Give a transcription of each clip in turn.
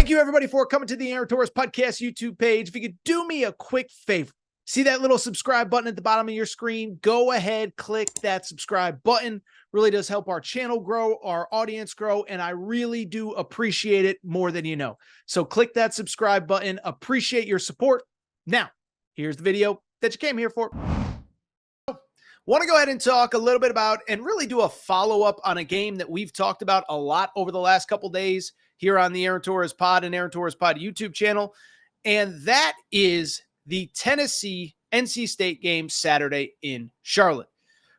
Thank you, everybody, for coming to the Aaron Torres Podcast YouTube page. If you could do me a quick favor, see that little subscribe button at the bottom of your screen? Go ahead, click that subscribe button. Really does help our channel grow, our audience grow, and I really do appreciate it more than you know. So click that subscribe button. Appreciate your support. Now, here's the video that you came here for. Want to go ahead and talk a little bit about and really do a follow-up on a game that we've talked about a lot over the last couple days here on the Aaron Torres Pod and Aaron Torres Pod YouTube channel. And that is the Tennessee-NC State game Saturday in Charlotte.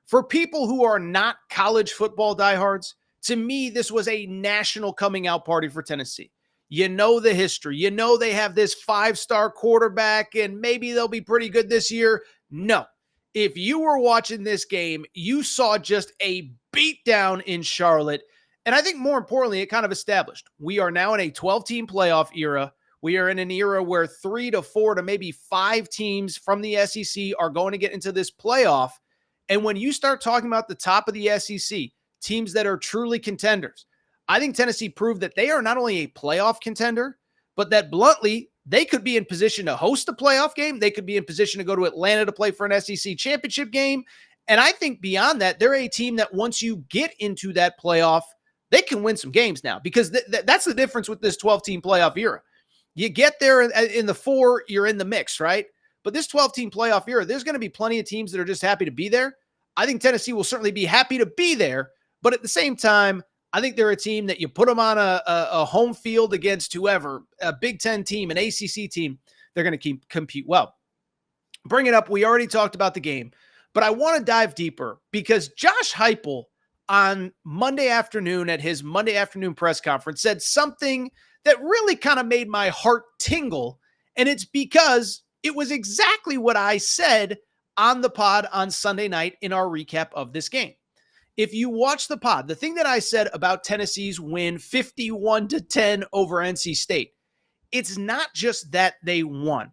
For people who are not college football diehards, to me, this was a national coming out party for Tennessee. You know the history. You know they have this five-star quarterback and maybe they'll be pretty good this year. No. If you were watching this game, you saw just a beatdown in Charlotte. And I think more importantly, it kind of established we are now in a 12-team playoff era. We are in an era where 3 to 4 to maybe 5 teams from the SEC are going to get into this playoff. And when you start talking about the top of the SEC, teams that are truly contenders, I think Tennessee proved that they are not only a playoff contender, but that bluntly, they could be in position to host a playoff game. They could be in position to go to Atlanta to play for an SEC championship game. And I think beyond that, they're a team that once you get into that playoff, they can win some games now because that's the difference with this 12-team playoff era. You get there in the 4, you're in the mix, right? But this 12-team playoff era, there's going to be plenty of teams that are just happy to be there. I think Tennessee will certainly be happy to be there. But at the same time, I think they're a team that you put them on a home field against whoever, a Big Ten team, an ACC team, they're going to compete well. Bring it up. We already talked about the game, but I want to dive deeper because Josh Heupel on Monday afternoon at his Monday afternoon press conference said something that really kind of made my heart tingle, and it's because it was exactly what I said on the pod on Sunday night in our recap of this game. If you watch the pod, the thing that I said about Tennessee's win 51-10 over NC State, it's not just that they won.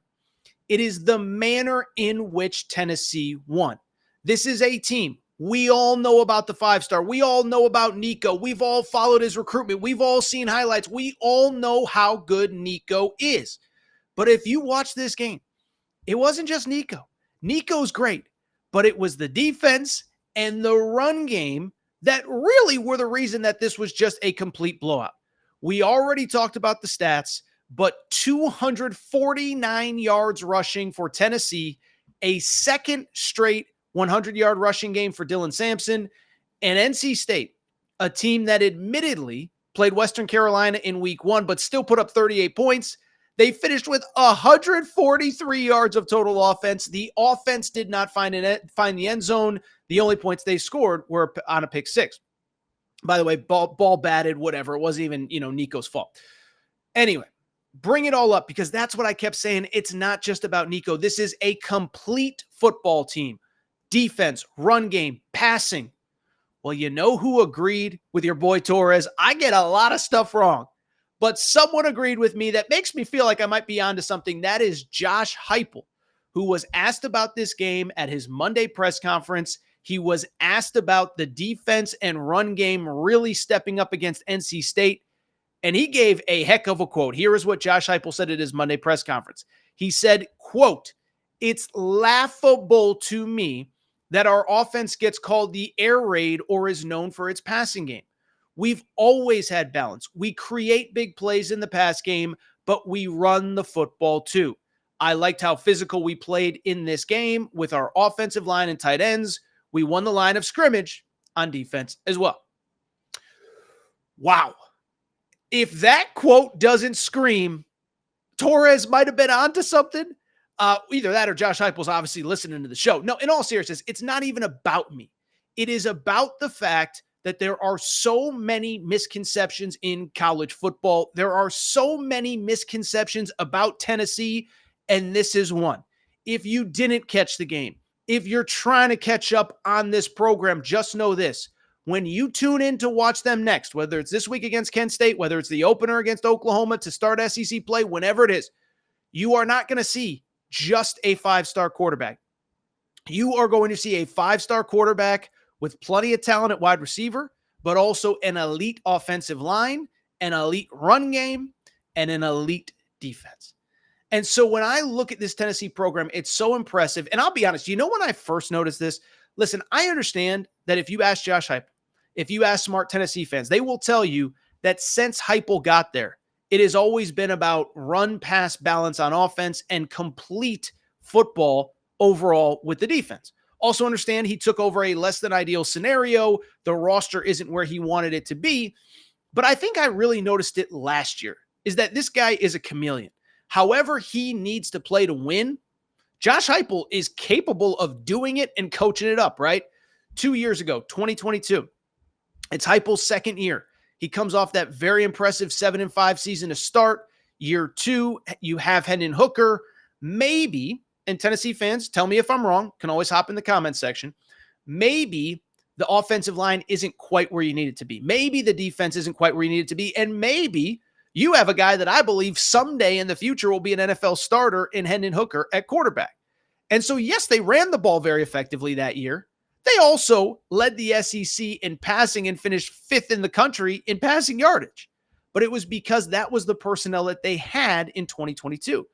It is the manner in which Tennessee won. This is a team. We all know about the 5-star. We all know about Nico. We've all followed his recruitment. We've all seen highlights. We all know how good Nico is. But if you watch this game, it wasn't just Nico. Nico's great, but it was the defense and the run game that really were the reason that this was just a complete blowout. We already talked about the stats, but 249 yards rushing for Tennessee, a second straight 100-yard rushing game for Dylan Sampson, and NC State, a team that admittedly played Western Carolina in week 1, but still put up 38 points. They finished with 143 yards of total offense. The offense did not find the end zone. The only points they scored were on a pick 6. By the way, ball batted, whatever. It wasn't even, Nico's fault. Anyway, bring it all up because that's what I kept saying. It's not just about Nico. This is a complete football team. Defense, run game, passing. Well, you know who agreed with your boy Torres? I get a lot of stuff wrong, but someone agreed with me that makes me feel like I might be onto something. That is Josh Heupel, who was asked about this game at his Monday press conference. He was asked about the defense and run game really stepping up against NC State, and he gave a heck of a quote. Here is what Josh Heupel said at his Monday press conference. He said, quote, "It's laughable to me that our offense gets called the air raid or is known for its passing game. We've always had balance. We create big plays in the pass game, but we run the football too. I liked how physical we played in this game with our offensive line and tight ends. We won the line of scrimmage on defense as well." Wow. If that quote doesn't scream, Torres might have been onto something. Either that or Josh Heupel's obviously listening to the show. No, in all seriousness, it's not even about me. It is about the fact that there are so many misconceptions in college football. There are so many misconceptions about Tennessee, and this is one. If you didn't catch the game, if you're trying to catch up on this program, just know this. When you tune in to watch them next, whether it's this week against Kent State, whether it's the opener against Oklahoma to start SEC play, whenever it is, you are not going to see just a 5-star quarterback. You are going to see a 5-star quarterback with plenty of talent at wide receiver, but also an elite offensive line, an elite run game, and an elite defense. And so when I look at this Tennessee program, it's so impressive. And I'll be honest, when I first noticed this, listen, I understand that if you ask Josh Heupel, if you ask smart Tennessee fans, they will tell you that since Heupel got there, it has always been about run-pass balance on offense and complete football overall with the defense. Also understand he took over a less than ideal scenario. The roster isn't where he wanted it to be. But I think I really noticed it last year, is that this guy is a chameleon. However he needs to play to win, Josh Heupel is capable of doing it and coaching it up, right? 2 years ago, 2022, it's Heupel's second year. He comes off that very impressive 7-5 season to start. Year 2, you have Hendon Hooker. Maybe, and Tennessee fans, tell me if I'm wrong, can always hop in the comment section. Maybe the offensive line isn't quite where you need it to be. Maybe the defense isn't quite where you need it to be. And maybe you have a guy that I believe someday in the future will be an NFL starter in Hendon Hooker at quarterback. And so, yes, they ran the ball very effectively that year. They also led the SEC in passing and finished 5th in the country in passing yardage. But it was because that was the personnel that they had in 2022.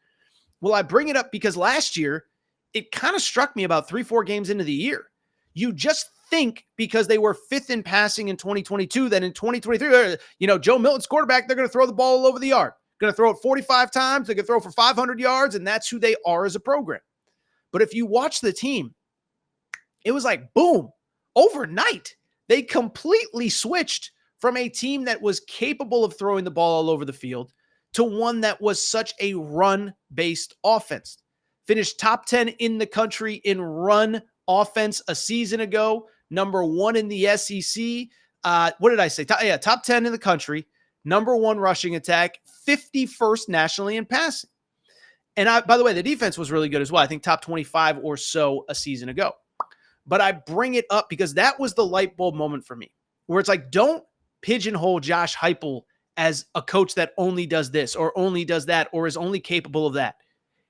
Well, I bring it up because last year, it kind of struck me about 3-4 games into the year. You just think because they were 5th in passing in 2022, that in 2023, Joe Milton's quarterback, they're going to throw the ball all over the yard. Going to throw it 45 times. They can throw for 500 yards, and that's who they are as a program. But if you watch the team, it was like, boom, overnight, they completely switched from a team that was capable of throwing the ball all over the field to one that was such a run-based offense. Finished top 10 in the country in run offense a season ago, number 1 in the SEC. What did I say? Top 10 in the country, number 1 rushing attack, 51st nationally in passing. And by the way, the defense was really good as well. I think top 25 or so a season ago. But I bring it up because that was the light bulb moment for me, where it's like, don't pigeonhole Josh Heupel as a coach that only does this or only does that or is only capable of that.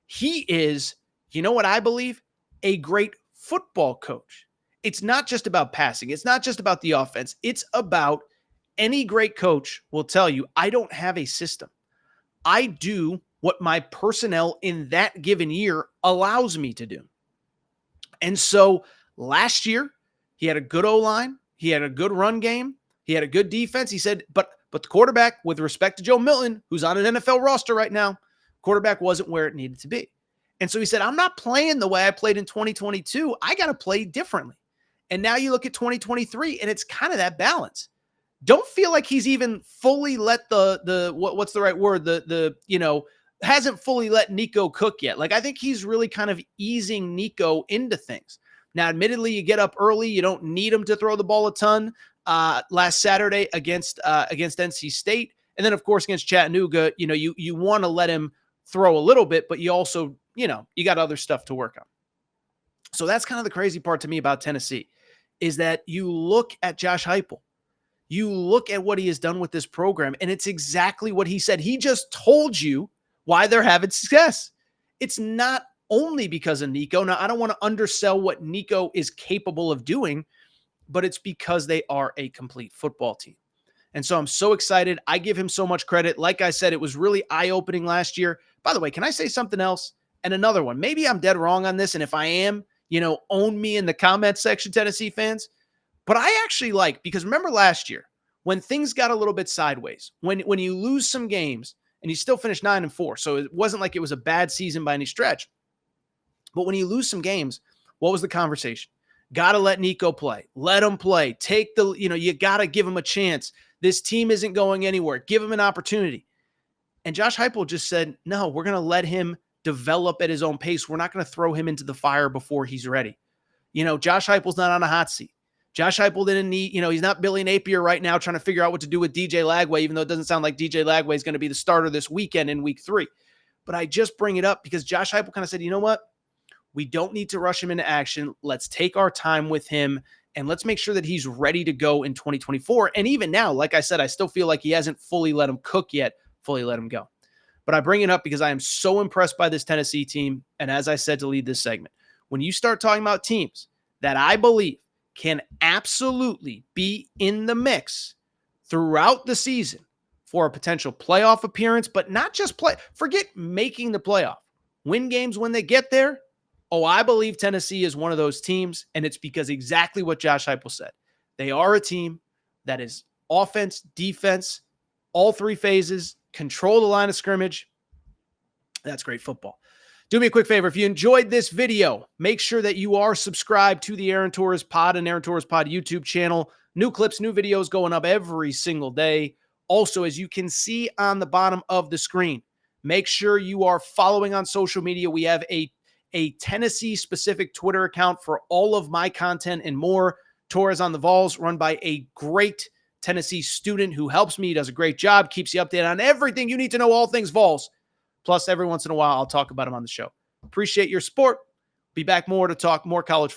He is, what I believe, a great football coach. It's not just about passing. It's not just about the offense. It's about, any great coach will tell you, I don't have a system. I do what my personnel in that given year allows me to do. And so last year, he had a good O-line. He had a good run game. He had a good defense. He said, but the quarterback, with respect to Joe Milton, who's on an NFL roster right now, quarterback wasn't where it needed to be. And so he said, I'm not playing the way I played in 2022. I got to play differently. And now you look at 2023, and it's kind of that balance. Don't feel like he's even fully let what's the right word? Hasn't fully let Nico cook yet. Like, I think he's really kind of easing Nico into ththings. Now, admittedly, you get up early. You don't need him to throw the ball a ton. Last Saturday against NC State. And then, of course, against Chattanooga, you want to let him throw a little bit, but you also, you got other stuff to work on. So that's kind of the crazy part to me about Tennessee, is that you look at Josh Heupel. You look at what he has done with this program, and it's exactly what he said. He just told you why they're having success. It's not only because of Nico. Now, I don't want to undersell what Nico is capable of doing, but it's because they are a complete football team. And so I'm so excited. I give him so much credit. Like I said, it was really eye-opening last year. By the way, can I say something else? And another one. Maybe I'm dead wrong on this, and if I am, own me in the comments section, Tennessee fans. But I actually because remember last year when things got a little bit sideways, when you lose some games, and you still finished 9-4, so it wasn't like it was a bad season by any stretch. But when you lose some games, what was the conversation? Got to let Nico play. Let him play. Take you got to give him a chance. This team isn't going anywhere. Give him an opportunity. And Josh Heupel just said, no, we're going to let him develop at his own pace. We're not going to throw him into the fire before he's ready. Josh Heupel's not on a hot seat. Josh Heupel didn't need, he's not Billy Napier right now trying to figure out what to do with DJ Lagway, even though it doesn't sound like DJ Lagway is going to be the starter this weekend in week 3. But I just bring it up because Josh Heupel kind of said, you know what? We don't need to rush him into action. Let's take our time with him, and let's make sure that he's ready to go in 2024. And even now, like I said, I still feel like he hasn't fully let him cook yet, fully let him go. But I bring it up because I am so impressed by this Tennessee team. And as I said to lead this segment, when you start talking about teams that I believe can absolutely be in the mix throughout the season for a potential playoff appearance, but not just play. Forget making the playoff. Win games when they get there. Oh, I believe Tennessee is one of those teams, and it's because exactly what Josh Heupel said. They are a team that is offense, defense, all three phases, control the line of scrimmage. That's great football. Do me a quick favor. If you enjoyed this video, make sure that you are subscribed to the Aaron Torres Pod and Aaron Torres Pod YouTube channel. New clips, new videos going up every single day. Also, as you can see on the bottom of the screen, make sure you are following on social media. We have a Tennessee-specific Twitter account for all of my content and more. Torres on the Vols, run by a great Tennessee student who helps me, does a great job, keeps you updated on everything you need to know, all things Vols. Plus, every once in a while, I'll talk about him on the show. Appreciate your support. Be back more to talk more college football.